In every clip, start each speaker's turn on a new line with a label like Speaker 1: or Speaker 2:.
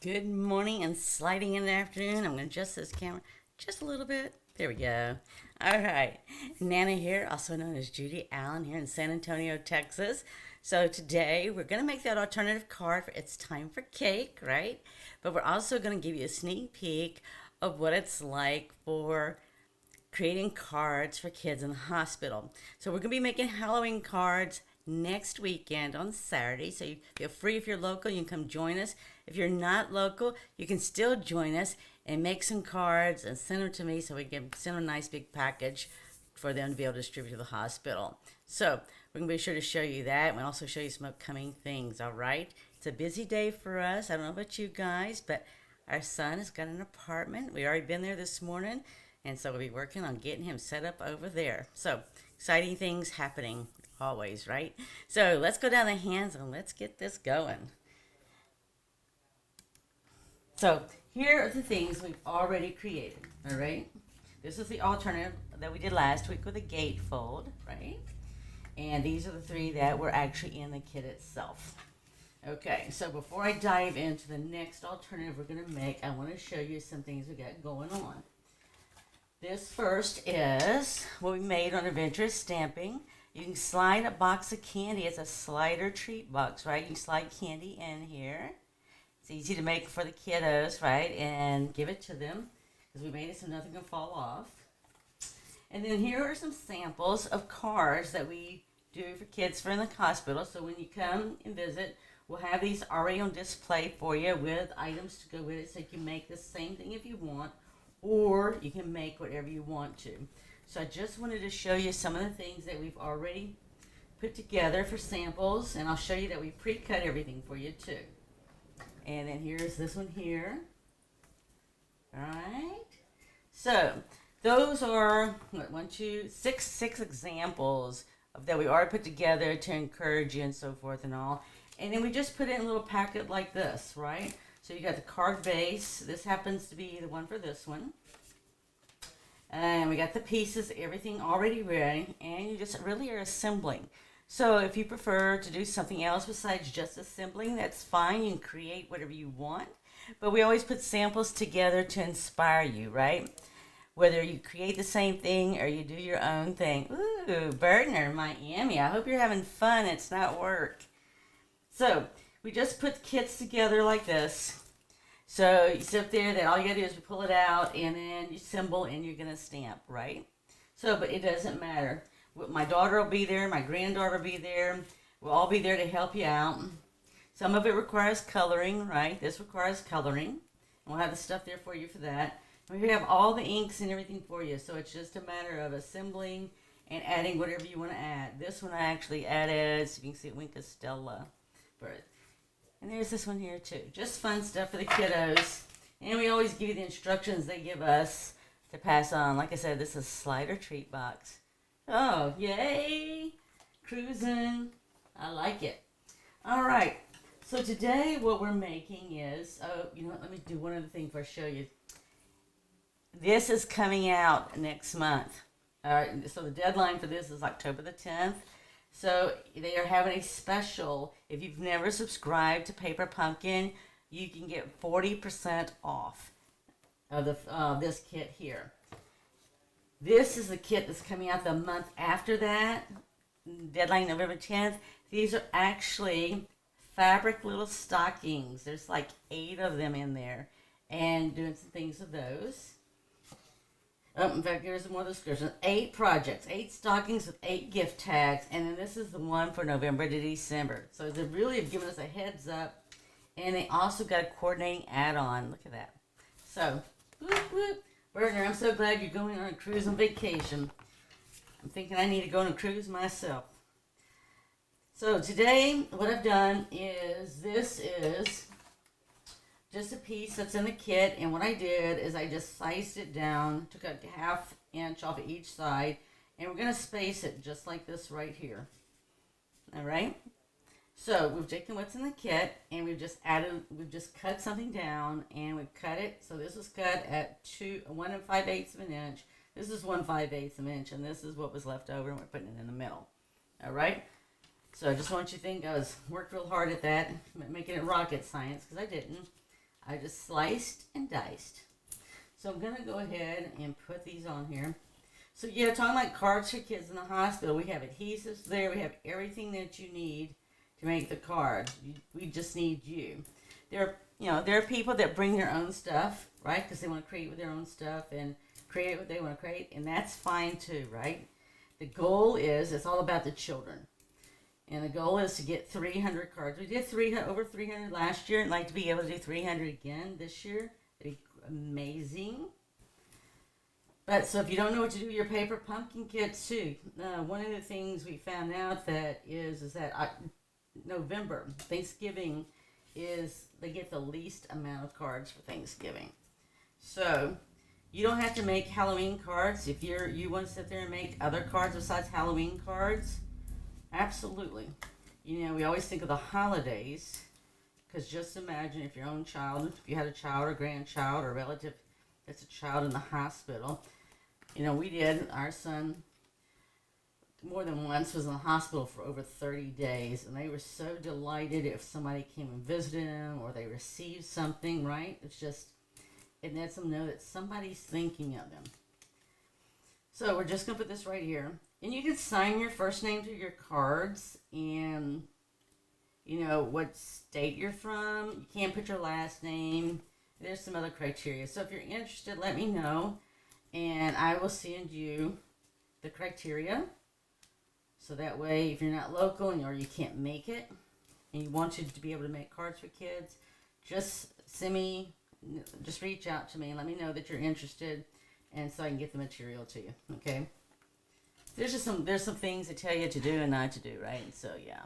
Speaker 1: Good morning and sliding in the afternoon. I'm going to adjust this camera just a little bit. There we go. All right. Nana here, also known as Judy Allen, here in San Antonio, Texas. So today we're going to make that alternative card for It's Time for Cake, right? But we're also going to give you a sneak peek of what it's like for creating cards for kids in the hospital. So we're going to be making Halloween cards next weekend on Saturday. So you feel free, if you're local, you can come join us. If you're not local, you can still join us and make some cards and send them to me so we can send them a nice big package for them to be able to distribute to the hospital. So we're going to be sure to show you that. We'll also show you some upcoming things, all right? It's a busy day for us. I don't know about you guys, but our son has got an apartment. We already been there this morning, and so we'll be working on getting him set up over there. So exciting things happening always, right? So let's go down the hands and let's get this going. So here are the things we've already created, all right? This is the alternative that we did last week with a gatefold, right? And these are the three that were actually in the kit itself. Okay, so before I dive into the next alternative we're going to make, I want to show you some things we got going on. This first is what we made on Adventurous Stamping. You can slide a box of candy. It's a slider treat box, right? You can slide candy in here. It's easy to make for the kiddos, right? And give it to them because we made it so nothing can fall off. And then here are some samples of cards that we do for kids for in the hospital. So when you come and visit, we'll have these already on display for you with items to go with it, so you can make the same thing if you want, or you can make whatever you want to. So I just wanted to show you some of the things that we've already put together for samples, and I'll show you that we pre-cut everything for you too. And then here's this one here. All right. So those are six examples of that we already put together to encourage you and so forth and all. And then we just put it in a little packet like this, right? So you got the card base. This happens to be the one for this one. And we got the pieces, everything already ready, and you just really are assembling. So if you prefer to do something else besides just assembling, that's fine. You can create whatever you want. But we always put samples together to inspire you, right? Whether you create the same thing or you do your own thing. Ooh, Birdner, Miami. I hope you're having fun. It's not work. So we just put kits together like this. So you sit there, that all you gotta do is you pull it out and then you assemble and you're gonna stamp, right? So, but it doesn't matter. My daughter will be there, my granddaughter will be there. We'll all be there to help you out. Some of it requires coloring, right? This requires coloring. And we'll have the stuff there for you for that. And we have all the inks and everything for you. So it's just a matter of assembling and adding whatever you want to add. This one I actually added, so you can see Wink of Stella. And there's this one here too. Just fun stuff for the kiddos. And we always give you the instructions they give us to pass on. Like I said, this is slider treat box. Oh, yay! Cruising. I like it. All right. So today what we're making is, you know what, let me do one other thing before I show you. This is coming out next month. All right. So the deadline for this is October the 10th. So they are having a special. If you've never subscribed to Paper Pumpkin, you can get 40% off of this kit here. This is the kit that's coming out the month after that. Deadline November 10th. These are actually fabric little stockings. There's like 8 of them in there. And doing some things with those. In fact, here's more description. 8 projects, 8 stockings with 8 gift tags, and then this is the one for November to December. So they really have given us a heads up, and they also got a coordinating add-on. Look at that. So, whoop, whoop. Berger, I'm so glad you're going on a cruise on vacation. I'm thinking I need to go on a cruise myself. So today, what I've done is, this is just a piece that's in the kit, and what I did is I just sized it down, took a ½ inch off of each side, and we're going to space it just like this right here. All right? So we've taken what's in the kit, and we've just cut something down, and we've cut it. So this was cut at 1 5/8 of an inch. This is 1 5/8 of an inch, and this is what was left over, and we're putting it in the middle. All right? So I just want you to think I worked real hard at that, making it rocket science, because I didn't. I just sliced and diced. So I'm gonna go ahead and put these on here. So yeah, talking like cards for kids in the hospital, we have adhesives there. We have everything that you need to make the card. We just need you. There are people that bring their own stuff, right? Because they want to create with their own stuff and create what they want to create, and that's fine too, right? The goal is it's all about the children, and the goal is to get 300 cards. We did over 300 last year, and I'd like to be able to do 300 again this year. It'd be amazing. But so if you don't know what to do with your paper pumpkin kits too, one of the things we found out that is that November, Thanksgiving, is they get the least amount of cards for Thanksgiving. So you don't have to make Halloween cards if you want to sit there and make other cards besides Halloween cards. Absolutely. We always think of the holidays, because just imagine if your own child, if you had a child or grandchild or relative that's a child in the hospital. We did. Our son more than once was in the hospital for over 30 days, and they were so delighted if somebody came and visited them or they received something, right? It lets them know that somebody's thinking of them. So we're just going to put this right here. And you can sign your first name to your cards and, what state you're from. You can't put your last name. There's some other criteria. So if you're interested, let me know, and I will send you the criteria. So that way, if you're not local or you can't make it, and you want to be able to make cards for kids, just reach out to me and let me know that you're interested, and so I can get the material to you. Okay. There's some things that tell you to do and not to do, right? So yeah.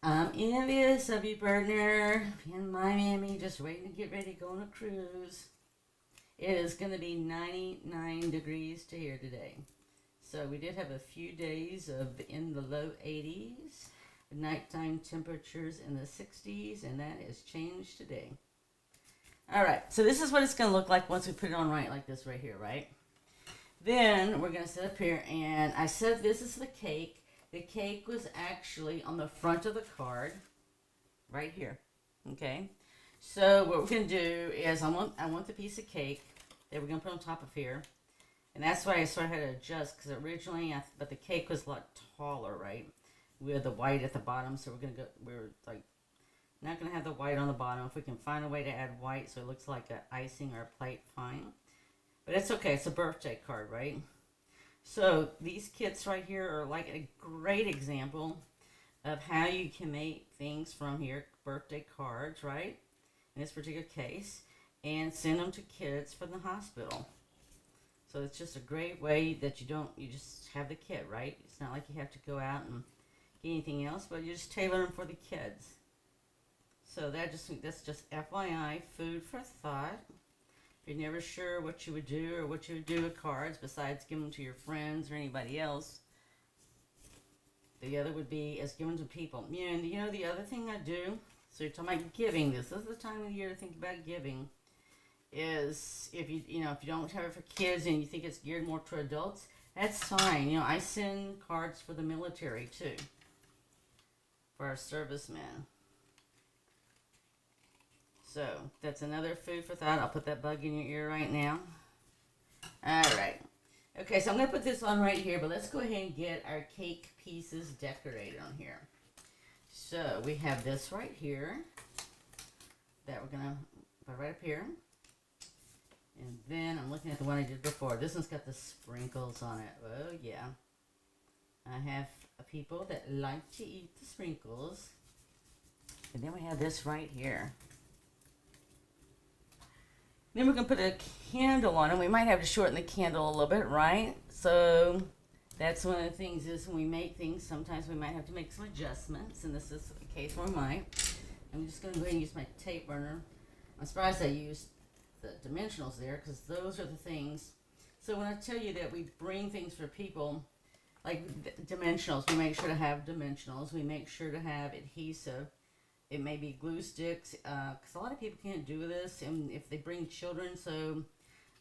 Speaker 1: I'm envious of you, Bertner, in Miami, just waiting to get ready to go on a cruise. It is going to be 99 degrees to here today. So we did have a few days in the low 80s, nighttime temperatures in the 60s, and that has changed today. All right, so this is what it's going to look like once we put it on right like this right here, right? Then we're going to sit up here, and I said this is the cake. The cake was actually on the front of the card, right here, okay? So what we're going to do is I want the piece of cake that we're going to put on top of here. And that's why I sort of had to adjust, because originally, but the cake was a lot taller, right? We had the white at the bottom, so we're not going to have the white on the bottom. If we can find a way to add white so it looks like an icing or a plate, fine. But it's okay, it's a birthday card, right? So these kits right here are like a great example of how you can make things from here, birthday cards, right? In this particular case, and send them to kids from the hospital. So it's just a great way that you just have the kit, right? It's not like you have to go out and get anything else, but you just tailor them for the kids. So that's just FYI, food for thought. If you're never sure what you would do or what you would do with cards besides give them to your friends or anybody else, the other would be as give them to people. And the other thing I do, so you're talking about giving, this is the time of the year to think about giving, is if you don't have it for kids and you think it's geared more to adults, that's fine. I send cards for the military too, for our servicemen. So that's another food for thought. I'll put that bug in your ear right now. All right. Okay, so I'm going to put this on right here, but let's go ahead and get our cake pieces decorated on here. So we have this right here that we're going to put right up here. And then I'm looking at the one I did before. This one's got the sprinkles on it. Oh, yeah. I have people that like to eat the sprinkles. And then we have this right here. Then we're going to put a candle on it. We might have to shorten the candle a little bit, right? So that's one of the things is when we make things, sometimes we might have to make some adjustments. And this is a case where we might. I'm just going to go ahead and use my tape burner. I'm surprised I used the dimensionals there, because those are the things. So when I tell you that we bring things for people, like dimensionals, we make sure to have dimensionals. We make sure to have adhesive. It may be glue sticks, because a lot of people can't do this, and if they bring children, so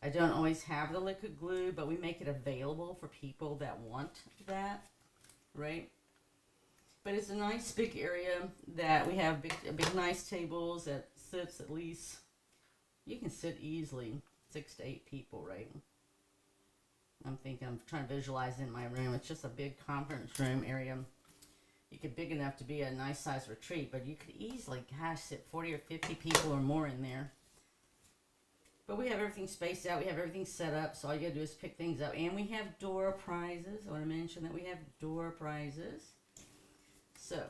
Speaker 1: I don't always have the liquid glue, but we make it available for people that want that, right? But it's a nice big area that we have big nice tables that sits at least, you can sit easily 6 to 8 people, right? I'm trying to visualize in my room. It's just a big conference room area. You could big enough to be a nice size retreat, but you could easily, gosh, sit 40 or 50 people or more in there. But we have everything spaced out. We have everything set up. So all you gotta do is pick things up. And we have door prizes. I want to mention that we have door prizes. So,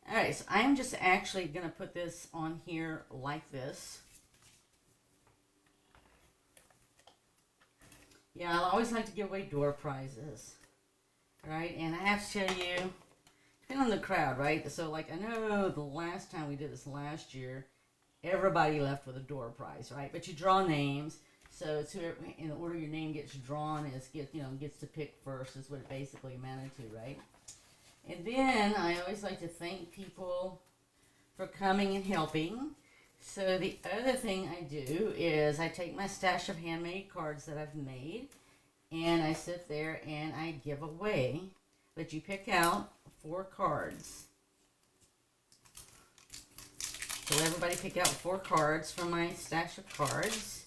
Speaker 1: all right. So I'm just actually gonna put this on here like this. Yeah, I always like to give away door prizes, right? And I have to tell you, depending on the crowd, right? So, like, I know the last time we did this last year, everybody left with a door prize, right? But you draw names, so it's whoever, in the order your name gets drawn gets to pick first is what it basically amounted to, right? And then I always like to thank people for coming and helping. So the other thing I do is I take my stash of handmade cards that I've made, and I sit there and I give away. Let you pick out 4 cards. So everybody pick out 4 cards from my stash of cards,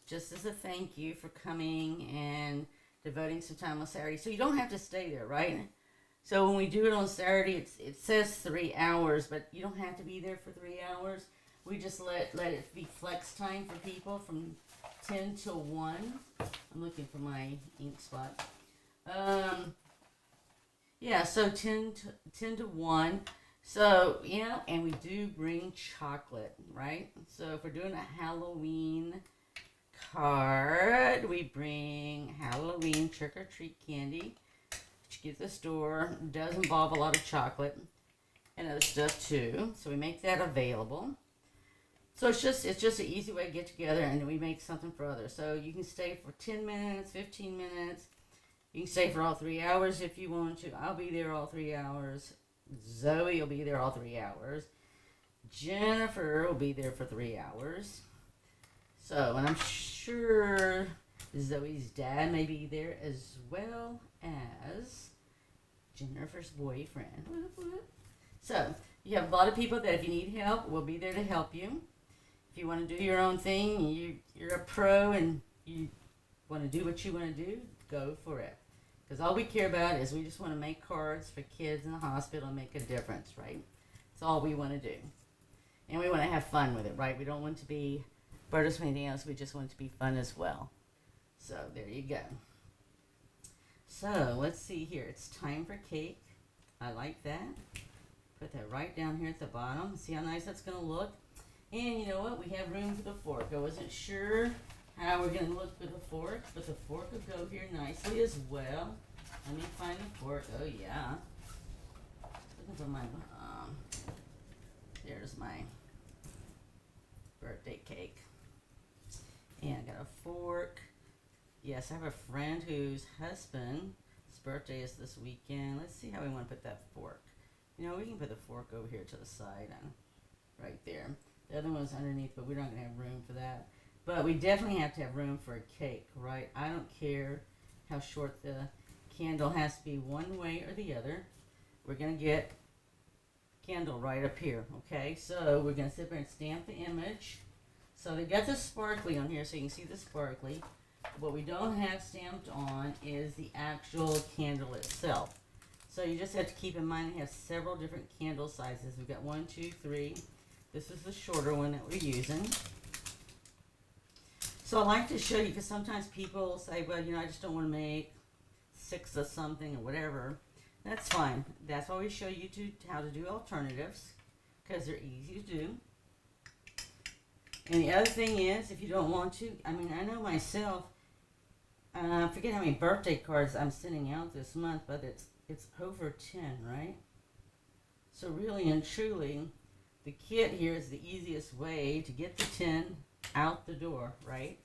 Speaker 1: just as a thank you for coming and devoting some time on Saturday. So you don't have to stay there, right? So when we do it on Saturday, it says 3 hours, but you don't have to be there for 3 hours. We just let it be flex time for people from 10 to 1. I'm looking for my ink spot. Yeah, so 10 to 1. So, and we do bring chocolate, right? So if we're doing a Halloween card, we bring Halloween trick-or-treat candy, which you get at the store. It does involve a lot of chocolate and other stuff too. So we make that available. So it's just an easy way to get together, and we make something for others. So you can stay for 10 minutes, 15 minutes. You can stay for all 3 hours if you want to. I'll be there all 3 hours. Zoe will be there all 3 hours. Jennifer will be there for 3 hours. So, and I'm sure Zoe's dad may be there as well as Jennifer's boyfriend. So, you have a lot of people that if you need help, we'll be there to help you. If you want to do your own thing, you're a pro and you want to do what you want to do, go for it. Because all we care about is we just want to make cards for kids in the hospital and make a difference, right? That's all we want to do. And we want to have fun with it, right? We don't want to be burdensome or anything else. We just want it to be fun as well. So there you go. So let's see here. It's time for cake. I like that. Put that right down here at the bottom. See how nice that's going to look? And you know what? We have room for the fork. I wasn't sure how we're going to look with the fork, but the fork will go here nicely as well. Let me find the fork. Oh, yeah. Looking for my, there's my birthday cake. And I got a fork. Yes, I have a friend whose husband's birthday is this weekend. Let's see how we want to put that fork. You know, we can put the fork over here to the side and right there. The other one's underneath, but we're not going to have room for that. But we definitely have to have room for a cake, right? I don't care how short the candle has to be one way or the other. We're going to get candle right up here, okay? So we're going to sit there and stamp the image. So they got the sparkly on here so you can see the sparkly. What we don't have stamped on is the actual candle itself. So you just have to keep in mind they have several different candle sizes. We've got 1, 2, 3. This is the shorter one that we're using. So I like to show you because sometimes people say, well, you know, I just don't want to make 6 of something or whatever. That's fine. That's why we show you how to do alternatives because they're easy to do. And the other thing is, if you don't want to, I mean, I know myself, I forget how many birthday cards I'm sending out this month, but it's over 10, right? So really and truly, the kit here is the easiest way to get the 10 out the door, right?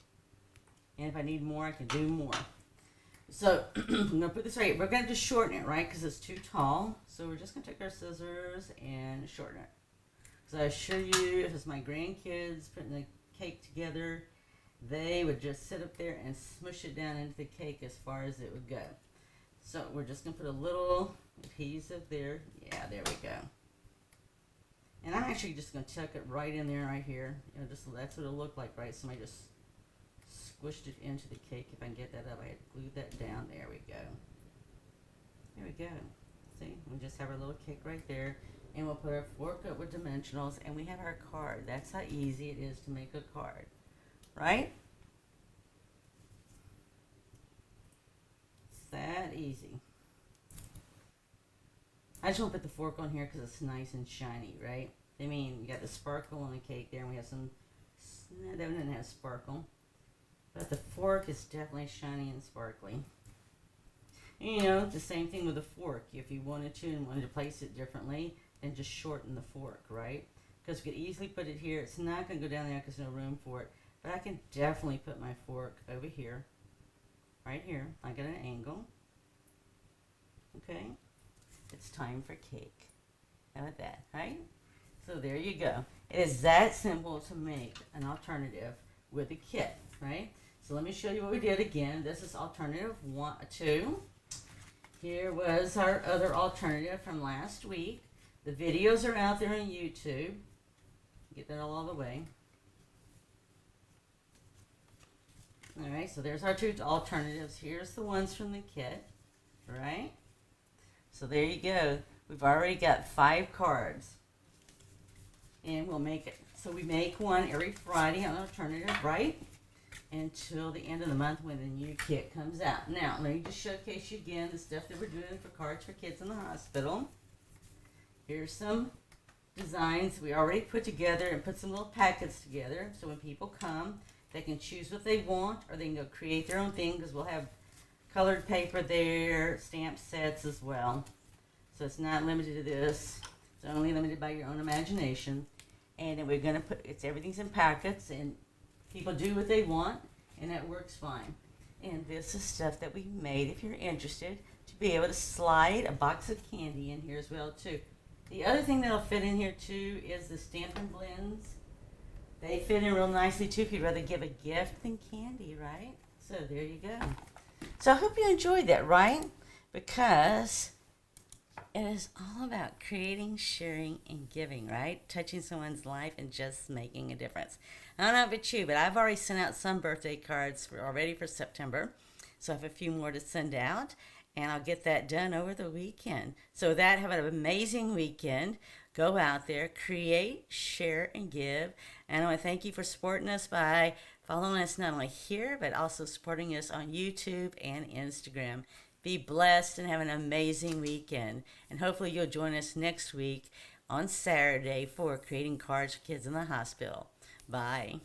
Speaker 1: And if I need more, I can do more. So I'm going to put this right here. We're going to just shorten it, right? Because it's too tall. So we're just going to take our scissors and shorten it. So I assure you, if it's my grandkids putting the cake together, they would just sit up there and smush it down into the cake as far as it would go. So we're just going to put a little adhesive there. Yeah, there we go. And I'm actually just going to tuck it right in there, right here. You know, just that's what it'll look like, right? Somebody just squished it into the cake. If I can get that up, I had glued that down. There we go. There we go. See, we just have our little cake right there. And we'll put our fork up with dimensionals, and we have our card. That's how easy it is to make a card, right? It's that easy. I just want to put the fork on here because it's nice and shiny, right? I mean, you got the sparkle on the cake there, and we have some, no, that one didn't have sparkle. But the fork is definitely shiny and sparkly. And, you know, the same thing with the fork. If you wanted to and wanted to place it differently, then just shorten the fork, right? Because we could easily put it here. It's not going to go down there because there's no room for it. But I can definitely put my fork over here, right here. I got an angle. Okay? It's time for cake. How about that, right? So there you go. It is that simple to make an alternative with a kit, right? So let me show you what we did again. This is alternative 2. Here was our other alternative from last week. The videos are out there on YouTube. Get that all the way. All right, so there's our 2 alternatives. Here's the ones from the kit, right? So there you go. We've already got 5 cards. And we'll make it. So we make one every Friday on alternative, right? Until the end of the month when the new kit comes out. Now, let me just showcase you again the stuff that we're doing for Cards for Kids in the Hospital. Here's some designs we already put together and put some little packets together. So when people come, they can choose what they want, or they can go create their own thing, because we'll have colored paper there, stamp sets as well. So it's not limited to this. It's only limited by your own imagination. And then we're going to put, everything's in packets, and people do what they want, and that works fine. And this is stuff that we made, if you're interested, to be able to slide a box of candy in here as well, too. The other thing that'll fit in here, too, is the Stampin' Blends. They fit in real nicely, too, if you'd rather give a gift than candy, right? So there you go. So I hope you enjoyed that, right? Because it is all about creating, sharing, and giving, right? Touching someone's life and just making a difference. I don't know about you, but I've already sent out some birthday cards already for September. So I have a few more to send out, and I'll get that done over the weekend. So with that, have an amazing weekend. Go out there, create, share, and give. And I want to thank you for supporting us by following us not only here, but also supporting us on YouTube and Instagram. Be blessed and have an amazing weekend. And hopefully you'll join us next week on Saturday for Creating Cards for Kids in the Hospital. Bye.